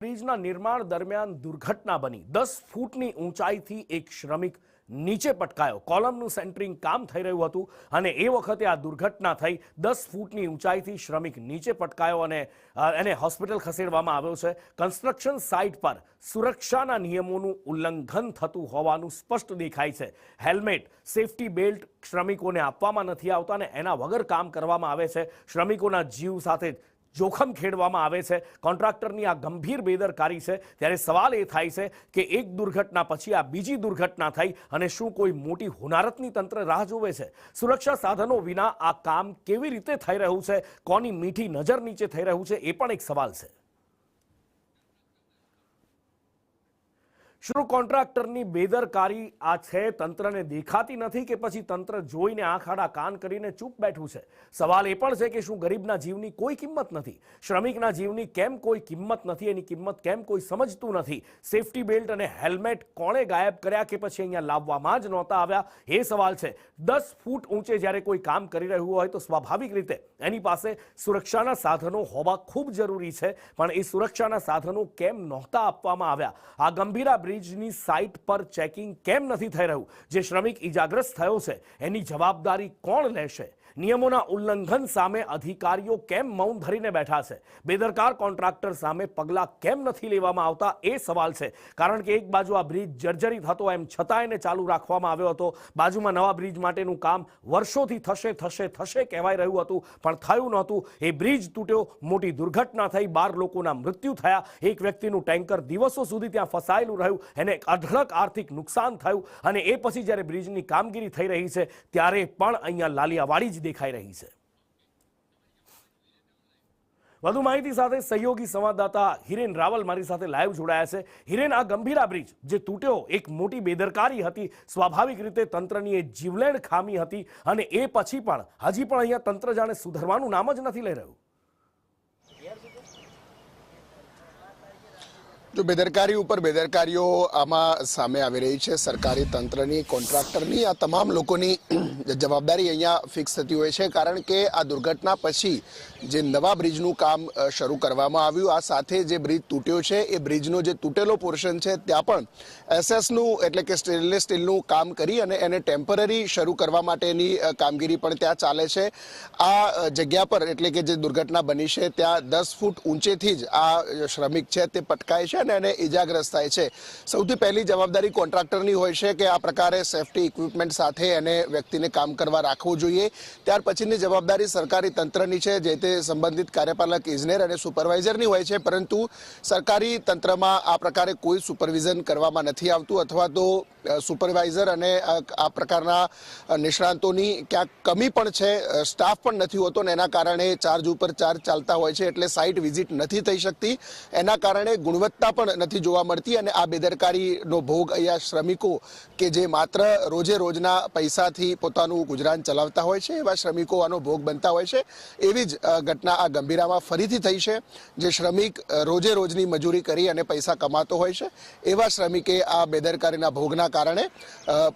બ્રિજના નિર્માણ દરમિયાન દુર્ઘટના બની 10 ફૂટની ઊંચાઈથી એક શ્રમિક નીચે પટકાયો। કોલમનું સેન્ટરિંગ કામ થઈ રહ્યું હતું અને એ વખતે આ દુર્ઘટના થઈ। 10 ફૂટની ઊંચાઈથી શ્રમિક નીચે પટકાયો અને એને હોસ્પિટલ ખસેડવામાં આવ્યો છે। કન્સ્ટ્રક્શન સાઇટ પર સુરક્ષાના નિયમોનું ઉલ્લંઘન થતું હોવાનું સ્પષ્ટ દેખાય છે। હેલ્મેટ, સેફટી બેલ્ટ શ્રમિકોને આપવામાં નથી આવતા અને એના વગર કામ કરવામાં આવે છે। શ્રમિકોના જીવ સાથે જોખમ ખેડવામાં આવે છે। કોન્ટ્રાક્ટરની આ ગંભીર બેદરકારી છે। ત્યારે સવાલ એ થાય છે કે એક દુર્ઘટના પછી આ બીજી દુર્ઘટના થઈ અને શું કોઈ મોટી હોનારતની તંત્ર રાહ જોવે છે? સુરક્ષા સાધનો વિના આ કામ કેવી રીતે થઈ રહ્યું છે? કોની મીઠી નજર નીચે થઈ રહ્યું છે? એ પણ એક સવાલ છે। શું કોન્ટ્રાક્ટરની બેદરકારી આ છે તંત્રને દેખાતી નથી કે પછી તંત્ર જોઈને આંખ આડા કાન કરીને ચૂપ બેઠું છે? સવાલ એ પણ છે કે શું ગરીબના જીવની કોઈ કિંમત નથી? શ્રમિકના જીવની કેમ કોઈ કિંમત નથી? એની કિંમત કેમ કોઈ સમજતું નથી? સેફટી બેલ્ટ અને હેલ્મેટ કોણે ગાયબ કર્યા કે પછી અહીંયા લાવવામાં જ નહોતા આવ્યા? એ સવાલ છે। 10 ફૂટ ઊંચે જ્યારે કોઈ કામ કરી રહ્યું હોય તો સ્વાભાવિક રીતે એની પાસે સુરક્ષાના સાધનો હોવા ખૂબ જરૂરી છે, પણ એ સુરક્ષાના સાધનો કેમ નહોતા આપવામાં આવ્યા? આ ગંભીર બ્રિજની સાઇટ પર ચેકિંગ કેમ નથી થઈ રહ્યું? જે શ્રમિક ઇજાગ્રસ્ત થયો છે એની જવાબદારી કોણ લેશે? નિયમોના ઉલ્લંઘન સામે અધિકારીઓ કેમ મૌન ધરીને બેઠા છે? બેદરકાર કોન્ટ્રાક્ટર સામે પગલાં કેમ નથી લેવામાં આવતા? એ સવાલ છે। કારણ કે એક બાજુ આ બ્રિજ જર્જરિત હતો, એમ છતાં એને ચાલુ રાખવામાં આવ્યો હતો। બાજુમાં નવા બ્રિજ માટેનું કામ વર્ષોથી થશે કહેવાય રહ્યું હતું, પણ થયું નહોતું। એ બ્રિજ તૂટ્યો, મોટી દુર્ઘટના થઈ, 12 લોકોના મૃત્યુ થયા। એક વ્યક્તિનું ટેન્કર દિવસો સુધી ત્યાં ફસાયેલું રહ્યું, એને અઢળક આર્થિક નુકસાન થયું અને એ પછી જ્યારે બ્રિજની કામગીરી થઈ રહી છે ત્યારે પણ અહીંયા લાલિયાવાડી જ દેખાઈ રહી છે। વધુ માહિતી સાથે સહયોગી સંવાદદાતા હિરેન રાવલ મારી સાથે લાઈવ જોડાયા છે। હિરેન, આ ગંભીર બ્રિજ જે તૂટ્યો એક મોટી બેદરકારી હતી, સ્વાભાવિક રીતે તંત્રની એ જીવલેણ ખામી હતી અને એ પછી પણ હજી પણ અહીંયા તંત્ર જાણે સુધરવાનું નામ જ નથી લઈ રહ્યું। જો બેદરકારી ઉપર બેદરકારીઓ આમાં સામે આવી રહી છે। સરકારી તંત્રની, કોન્ટ્રાક્ટરની, આ તમામ લોકોની જવાબદારી અહીંયા ફિક્સ થતી હોય છે, કારણ કે આ દુર્ઘટના પછી જે નવા બ્રિજનું કામ શરૂ કરવામાં આવ્યું, આ સાથે જે બ્રિજ તૂટ્યો છે એ બ્રિજનો જે તૂટેલો પોર્શન છે ત્યાં પણ એસએસનું એટલે કે સ્ટેનલેસ સ્ટીલનું કામ કરી અને એને ટેમ્પરરી શરૂ કરવા માટેની કામગીરી પણ ત્યાં ચાલે છે। આ જગ્યા પર એટલે કે જે દુર્ઘટના બની છે ત્યાં 10 ફૂટ ઊંચેથી જ આ શ્રમિક છે તે પટકાય છે અને એને ઇજાગ્રસ્ત થાય છે। સૌથી પહેલી જવાબદારી કોન્ટ્રાક્ટરની હોય છે કે આ પ્રકારે સેફટી ઇક્વિપમેન્ટ સાથે એને વ્યક્તિને કામ કરવા રાખવું જોઈએ। ત્યાર પછીની જવાબદારી સરકારી તંત્રની છે, જે તે સંબંધિત કાર્યપાલક ઇજનેર અને સુપરવાઇઝરની હોય છે, પરંતુ સરકારી તંત્રમાં આ પ્રકારે કોઈ સુપરવિઝન કરવામાં નથી આવતું અથવા તો સુપરવાઇઝર અને આ પ્રકારના નિષ્ણાંતોની ક્યાંક કમી પણ છે। સ્ટાફ પણ નથી હોતો ને એના કારણે ચાર્જ ઉપર ચાર્જ ચાલતા હોય છે, એટલે સાઇટ વિઝિટ નથી થઈ શકતી। એના કારણે ગુણવત્તા પણ નથી જોવા મળતી અને આ બેદરકારીનો ભોગ અહીંયા શ્રમિકો કે જે માત્ર રોજે રોજના પૈસાથી પોતાનું ગુજરાન ચલાવતા હોય છે એવા શ્રમિકો આનો ભોગ બનતા હોય છે। એવી જ ઘટના આ ગંભીરામાં ફરીથી થઈ છે। જે શ્રમિક રોજે રોજની મજૂરી કરી અને પૈસા કમાતો હોય છે એવા શ્રમિકે આ બેદરકારીના ભોગના કારણે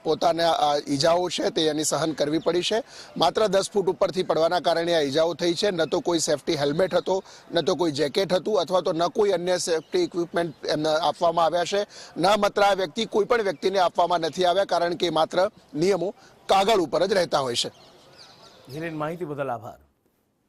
પોતાના ઈજાઓ છે તે એની સહન કરવી પડી છે। માત્ર 10 ફૂટ ઉપરથી પડવાના કારણે આ ઈજાઓ થઈ છે। ન તો કોઈ સેફટી હેલ્મેટ હતો, ન તો કોઈ જેકેટ હતું અથવા તો ન કોઈ અન્ય સેફટી ઇક્વિપમેન્ટ એમને આપવામાં આવ્યા છે। ન માત્ર આ વ્યક્તિ કોઈ પણ વ્યક્તિને આપવામાં નથી આવ્યા, કારણ કે માત્ર નિયમો કાગળ ઉપર જ રહેતા હોય છે। હિરેન, માહિતી બદલ આભાર।